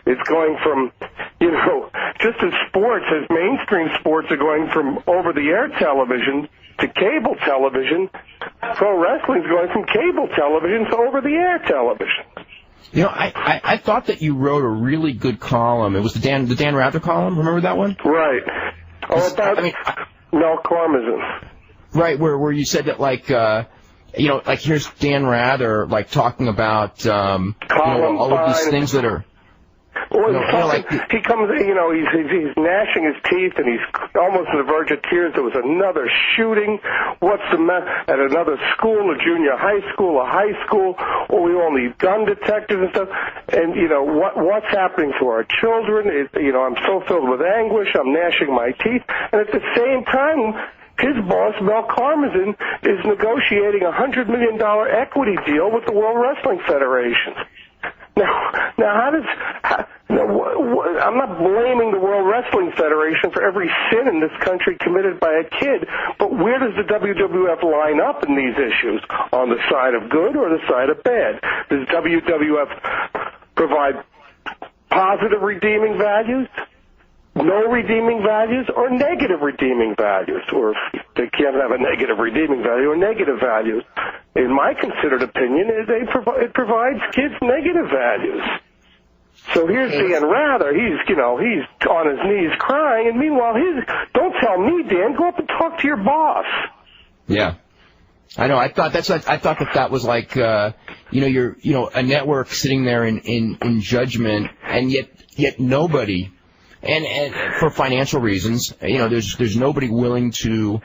It's going from, just as sports, as mainstream sports are going from over-the-air television to cable television, pro wrestling's going from cable television to over-the-air television. I thought that you wrote a really good column. It was the Dan Rather column. Remember that one? Right. About Mel Karmazin. Right, where you said that, like here's Dan Rather, like, talking about, all of these things that are... Well, he comes, he's gnashing his teeth, and he's almost on the verge of tears. There was another shooting. What's the at another school, a junior high school, a high school? Or we all need gun detectors and stuff. And what's happening to our children? I'm so filled with anguish. I'm gnashing my teeth, and at the same time, his boss, Mel Karmazin, is negotiating a $100 million equity deal with the World Wrestling Federation. Now, I'm not blaming the World Wrestling Federation for every sin in this country committed by a kid, but where does the WWF line up in these issues? On the side of good or the side of bad? Does WWF provide positive redeeming values, no redeeming values, or negative redeeming values? Or if they can't have a negative redeeming value, or negative values. In my considered opinion, it provides kids negative values. So here's Dan Rather. He's on his knees crying, and meanwhile, don't tell me, Dan. Go up and talk to your boss. Yeah, I know. I thought that was like you're a network sitting there in judgment, and yet nobody. And for financial reasons, there's nobody willing to,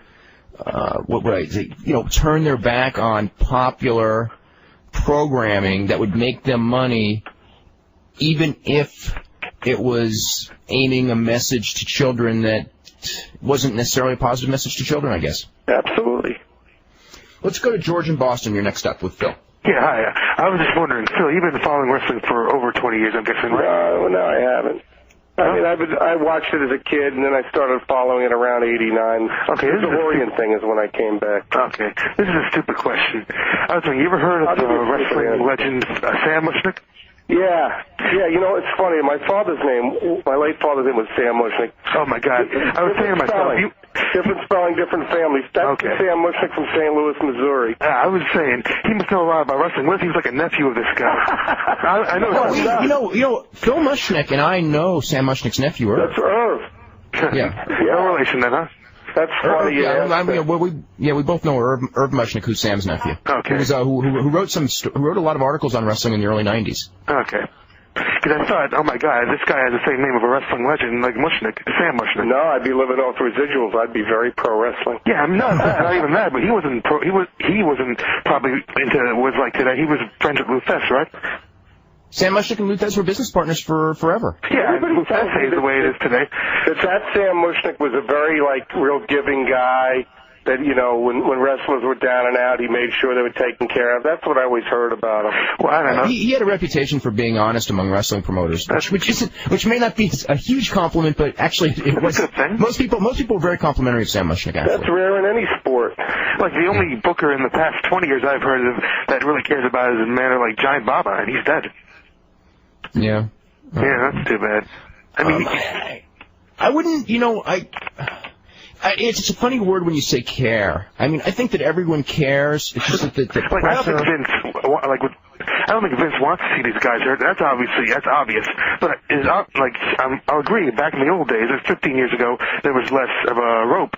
turn their back on popular programming that would make them money, even if it was aiming a message to children that wasn't necessarily a positive message to children, I guess. Absolutely. Let's go to George in Boston. You're next up with Phil. Yeah, hi. I was just wondering, Phil, you've been following wrestling for over 20 years, I'm guessing, right? No, I haven't. I mean, I watched it as a kid, and then I started following it around '89. Okay, the Orient thing is when I came back. Okay, this is a stupid question. I was wondering, you ever heard of the wrestling legend Sam Mushnick? Yeah, it's funny. My late father's name was Sam Mushnick. Oh, my God. I was saying to myself, different spelling, different families. That's Sam Mushnick from St. Louis, Missouri. I was saying, he must know a lot about wrestling. What if he was like a nephew of this guy? I know. Phil Mushnick and I know Sam Mushnick's nephew, Irv. That's Irv. Yeah. No relation then, huh? That's funny. We both know Irv Mushnick, who's Sam's nephew. Okay. Who wrote a lot of articles on wrestling in the early '90s. Okay. Because I thought, oh my God, this guy has the same name of a wrestling legend like Mushnick, Sam Mushnick. No, I'd be living off residuals. I'd be very pro wrestling. Yeah, I'm not even that, but he wasn't probably into was like today. He was friends with Lou Thesz, right? Sam Mushnick and Lou Thesz were business partners for forever. Yeah, Lou Thesz is the way it is today. That Sam Mushnick was a very real giving guy. That when wrestlers were down and out, he made sure they were taken care of. That's what I always heard about him. Well, I don't know. He had a reputation for being honest among wrestling promoters, which may not be a huge compliment, but actually it was. A good thing. Most people were very complimentary of Sam Mushnick. Actually. That's rare in any sport. Like the only booker in the past 20 years I've heard of that really cares about is a man like Giant Baba, and he's dead. Yeah. Yeah, that's too bad. I mean, I wouldn't. It's a funny word when you say care. I mean, I think that everyone cares. It's just that the pressure... I don't think Vince wants to see these guys hurt. That's obvious. But I'll agree. Back in the old days, 15 years ago, there was less of a rope,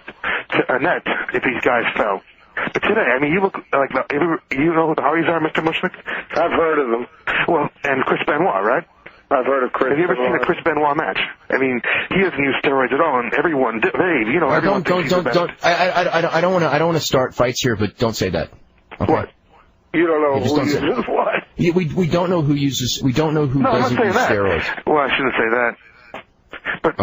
a net, if these guys fell. But today, I mean, you look like you know who the Hardys are, Mr. Mushnick? I've heard of them. Well, and Chris Benoit, right? I've heard of Chris. Have you ever seen a Chris Benoit match? I mean, he doesn't use steroids at all, and everyone, everyone thinks he's the best. I don't want to start fights here, but don't say that. Okay? What? You don't know who uses what? We don't know who uses. We don't know who doesn't use steroids. Well, I shouldn't say that. But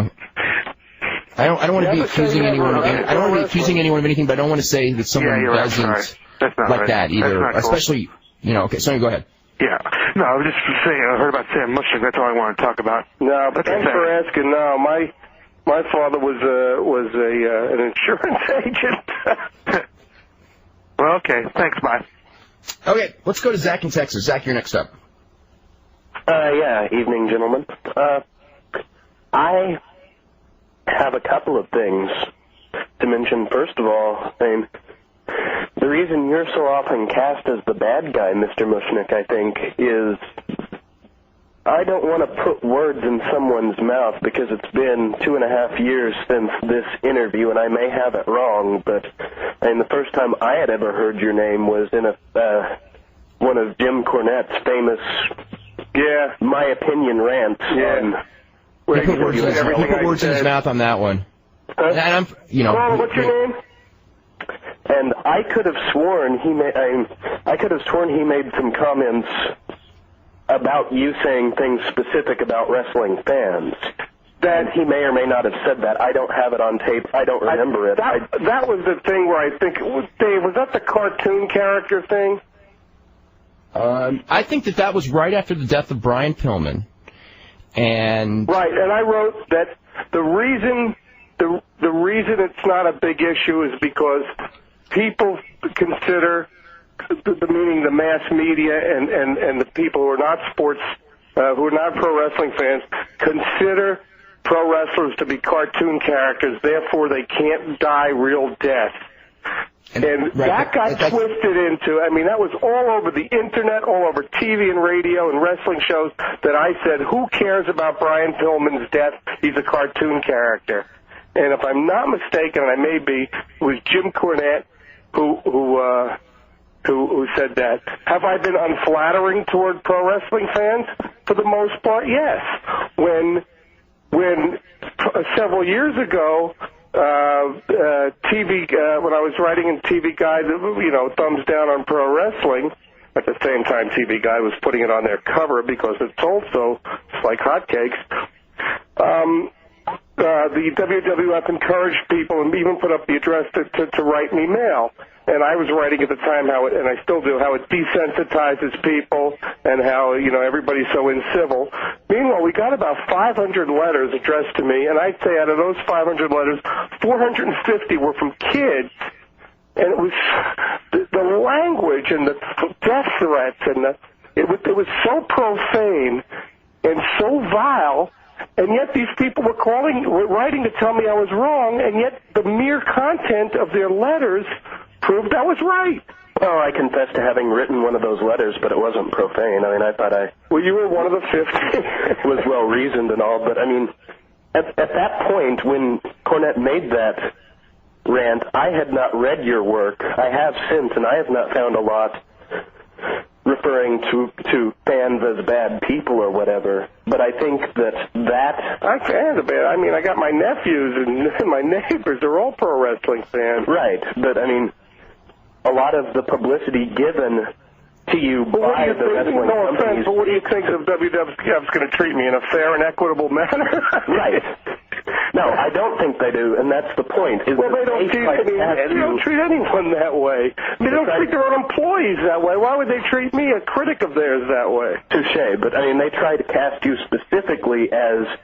I don't want to be accusing anyone. I don't want to be accusing anyone of anything, but I don't want to say that someone doesn't like that either. Especially, Okay, so go ahead. Yeah. No, I was just saying, I heard about Sam Mushnick. That's all I want to talk about. No, but thanks for asking. No, my father was an insurance agent. Well, okay. Thanks. Bye. Okay, let's go to Zach in Texas. Zach, you're next up. Yeah, evening, gentlemen. I have a couple of things to mention. First of all, the reason you're so often cast as the bad guy, Mr. Mushnick, I think, is I don't want to put words in someone's mouth because it's been 2.5 years since this interview, and I may have it wrong, but the first time I had ever heard your name was in one of Jim Cornette's famous, my opinion rants. Yeah. He put words in his mouth on that one. What's your name? And I could have sworn he made some comments about you saying things specific about wrestling fans. That he may or may not have said that. I don't have it on tape. I don't remember it. That was the thing where I think, Dave, was that the cartoon character thing? I think that was right after the death of Brian Pillman. Right, and I wrote that the reason it's not a big issue is because people consider, meaning the mass media and the people who are not sports, who are not pro wrestling fans, consider pro wrestlers to be cartoon characters, therefore they can't die real death. And that got twisted into, that was all over the internet, all over TV and radio and wrestling shows, that I said, who cares about Brian Pillman's death? He's a cartoon character. And if I'm not mistaken, and I may be, it was Jim Cornette who said that. Have I been unflattering toward pro wrestling fans? For the most part, yes. When several years ago, when I was writing in TV Guide, thumbs down on pro wrestling, at the same time TV Guide was putting it on their cover because it sold so like hotcakes, the WWF encouraged people and even put up the address to write me mail. And I was writing at the time and I still do, how it desensitizes people and how, everybody's so incivil. Meanwhile, we got about 500 letters addressed to me, and I'd say out of those 500 letters, 450 were from kids. And it was the language and the death threats, and it was so profane and so vile. And yet these people were writing to tell me I was wrong, and yet the mere content of their letters proved I was right. Well, I confess to having written one of those letters, but it wasn't profane. I thought Well, you were one of the 50. It was well-reasoned and all, but, at that point, when Cornette made that rant, I had not read your work. I have since, and I have not found a lot referring to fans as bad people or whatever. But I think that I can bad. I got my nephews and my neighbors. They're all pro wrestling fans. Right, but a lot of the publicity given to you by the wrestling companies. But what do you think of WWF's going to treat me in a fair and equitable manner? Right. No, I don't think they do, and that's the point. They don't treat anyone that way. They don't treat their own employees that way. Why would they treat me, a critic of theirs, that way? Touche, but they try to cast you specifically as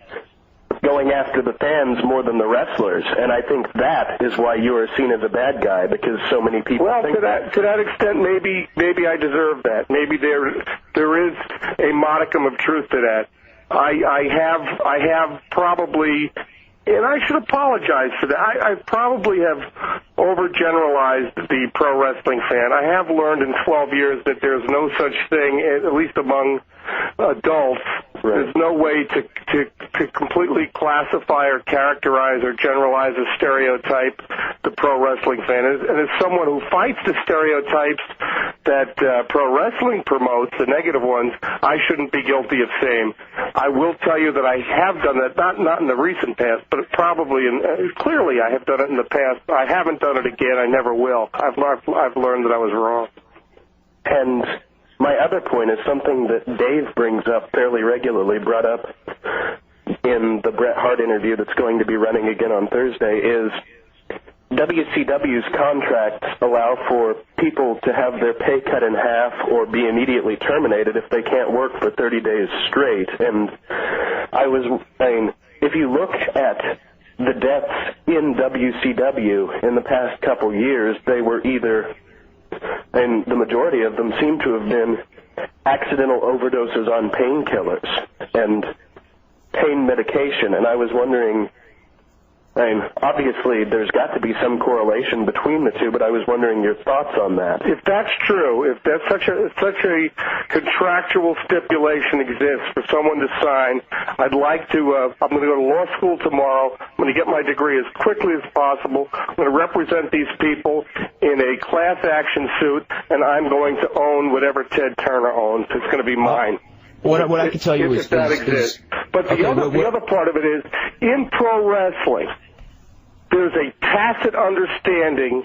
going after the fans more than the wrestlers, and I think that is why you are seen as a bad guy, because so many people think that. To that extent, maybe I deserve that. Maybe there is a modicum of truth to that. I have probably, and I should apologize for that, I probably have overgeneralized the pro wrestling fan. I have learned in 12 years that there's no such thing, at least among adults. Right. There's no way to completely classify or characterize or generalize or stereotype the pro wrestling fan. And as someone who fights the stereotypes that pro wrestling promotes, the negative ones, I shouldn't be guilty of same. I will tell you that I have done that, not in the recent past, but probably, clearly I have done it in the past. I haven't done it again. I never will. I've learned that I was wrong. And my other point is something that Dave brings up fairly regularly, brought up in the Bret Hart interview that's going to be running again on Thursday, is WCW's contracts allow for people to have their pay cut in half or be immediately terminated if they can't work for 30 days straight. And if you look at the deaths in WCW in the past couple years, they were either, and the majority of them seem to have been accidental overdoses on painkillers and pain medication, and I was wondering, obviously there's got to be some correlation between the two, but I was wondering your thoughts on that. If that's true, if that's such a contractual stipulation exists for someone to sign, I'd like to, I'm going to go to law school tomorrow. I'm going to get my degree as quickly as possible. I'm going to represent these people in a class action suit, and I'm going to own whatever Ted Turner owns. It's going to be mine. What I can tell you if that exists. But the other part of it is, in pro wrestling, there's a tacit understanding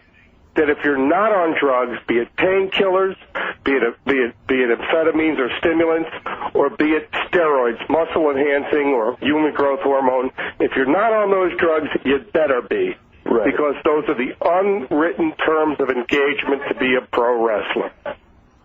that if you're not on drugs, be it painkillers, be it amphetamines or stimulants, or be it steroids, muscle enhancing or human growth hormone, if you're not on those drugs, you better be. Right. Because those are the unwritten terms of engagement to be a pro wrestler.